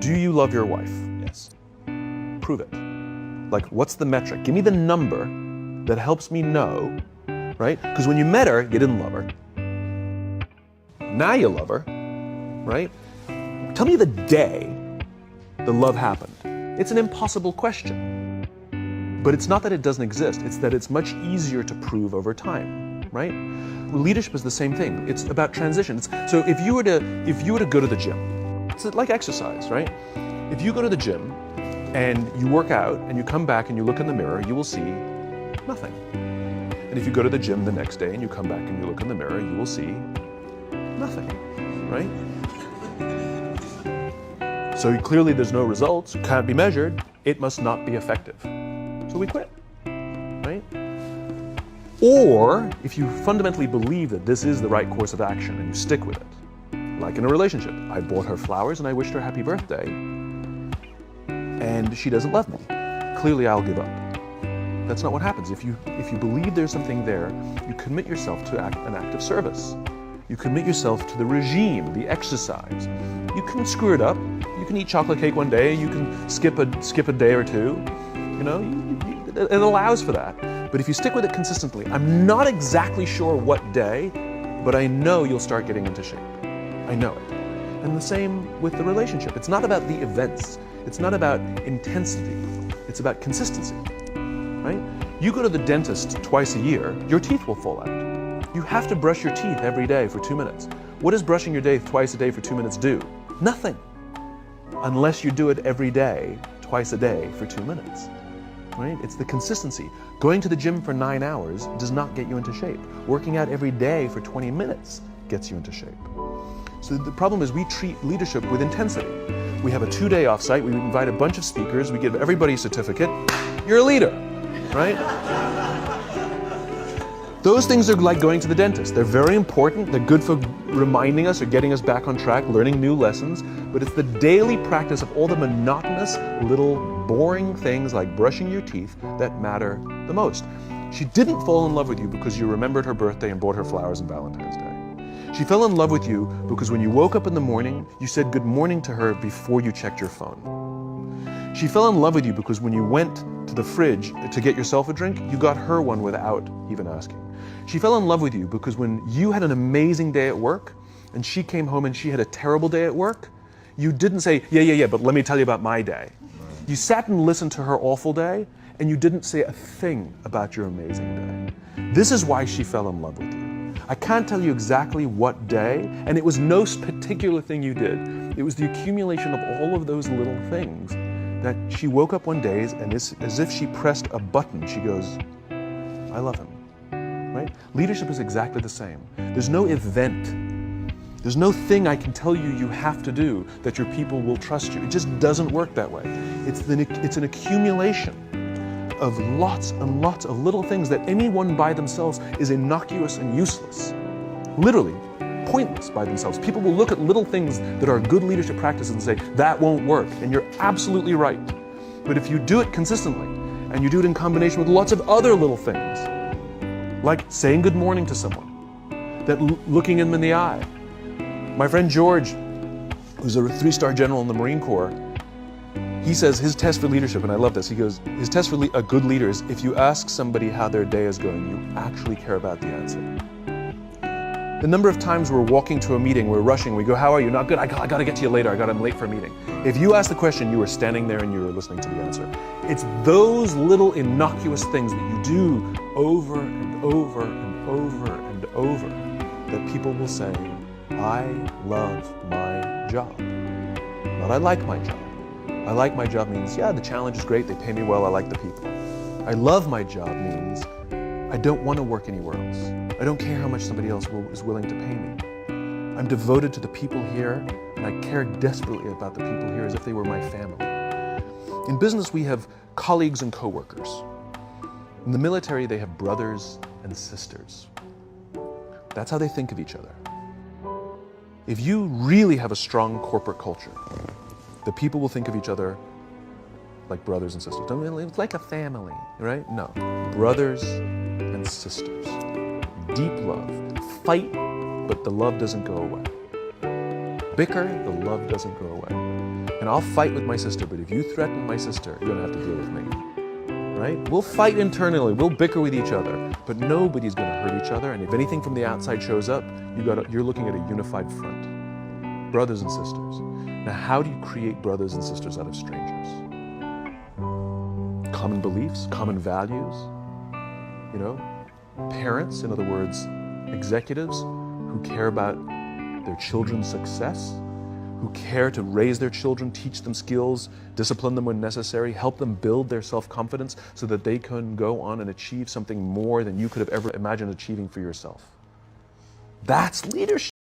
Do you love your wife? Yes. Prove it. Like, what's the metric? Give me the number that helps me know, right? Because when you met her, you didn't love her. Now you love her, right? Tell me the day the love happened. It's an impossible question. But it's not that it doesn't exist, it's that it's much easier to prove over time, right? Leadership is the same thing. It's about transitions. So if you were to go to the gym, it's like exercise, right? If you go to the gym and you work out and you come back and you look in the mirror, you will see nothing. And if you go to the gym the next day and you come back and you look in the mirror, you will see nothing, right? So clearly there's no results, can't be measured, it must not be effective. So we quit, right? Or if you fundamentally believe that this is the right course of action and you stick with it, like in a relationship, I bought her flowers and I wished her happy birthday, and she doesn't love me. Clearly I'll give up. That's not what happens. If you believe there's something there, you commit yourself to an act of service. You commit yourself to the regime, the exercise. You can screw it up. You can eat chocolate cake one day. You can skip a day or two. You know, it allows for that. But if you stick with it consistently, I'm not exactly sure what day, but I know you'll start getting into shape. I know it. And the same with the relationship. It's not about the events. It's not about intensity. It's about consistency, right? You go to the dentist twice a year, your teeth will fall out. You have to brush your teeth every day for 2 minutes. What does brushing your teeth twice a day for 2 minutes do? Nothing. Unless you do it every day, twice a day for 2 minutes, right? It's the consistency. Going to the gym for 9 hours does not get you into shape. Working out every day for 20 minutes gets you into shape. So the problem is we treat leadership with intensity. We have a 2-day offsite, we invite a bunch of speakers, we give everybody a certificate. You're a leader, right? Those things are like going to the dentist. They're very important, they're good for reminding us or getting us back on track, learning new lessons, but it's the daily practice of all the monotonous, little, boring things like brushing your teeth that matter the most. She didn't fall in love with you because you remembered her birthday and bought her flowers on Valentine's Day. She fell in love with you because when you woke up in the morning, you said good morning to her before you checked your phone. She fell in love with you because when you went to the fridge to get yourself a drink, you got her one without even asking. She fell in love with you because when you had an amazing day at work and she came home and she had a terrible day at work, you didn't say, yeah, but let me tell you about my day. You sat and listened to her awful day and you didn't say a thing about your amazing day. This is why she fell in love with you. I can't tell you exactly what day, and it was no particular thing you did. It was the accumulation of all of those little things that she woke up one day and as if she pressed a button, she goes, I love him, right? Leadership is exactly the same. There's no event. There's no thing I can tell you have to do that your people will trust you. It just doesn't work that way. It's an accumulation of lots and lots of little things that anyone by themselves is innocuous and useless. Literally, pointless by themselves. People will look at little things that are good leadership practices and say, that won't work, and you're absolutely right. But if you do it consistently, and you do it in combination with lots of other little things, like saying good morning to someone, that looking them in the eye. My friend George, who's a 3-star general in the Marine Corps, he says his test for leadership, and I love this, he goes, his test for a good leader is if you ask somebody how their day is going, you actually care about the answer. The number of times we're walking to a meeting, we're rushing, we go, how are you? Not good, I got to get to you later, I'm late for a meeting. If you ask the question, you were standing there and you were listening to the answer. It's those little innocuous things that you do over and over and over and over that people will say, I love my job. Not I like my job. I like my job means, yeah, the challenge is great, they pay me well, I like the people. I love my job means, I don't want to work anywhere else. I don't care how much somebody else is willing to pay me. I'm devoted to the people here, and I care desperately about the people here as if they were my family. In business, we have colleagues and coworkers. In the military, they have brothers and sisters. That's how they think of each other. If you really have a strong corporate culture, the people will think of each other like brothers and sisters. It's like a family, right? No, brothers and sisters. Deep love. Fight, but the love doesn't go away. Bicker, the love doesn't go away. and I'll fight with my sister, but if you threaten my sister, you're gonna have to deal with me, right? We'll fight internally, we'll bicker with each other, but nobody's gonna hurt each other, and if anything from the outside shows up, you're looking at a unified front. Brothers and sisters. Now, how do you create brothers and sisters out of strangers? Common beliefs, common values, you know? Parents, in other words, executives who care about their children's success, who care to raise their children, teach them skills, discipline them when necessary, help them build their self-confidence so that they can go on and achieve something more than you could have ever imagined achieving for yourself. That's leadership.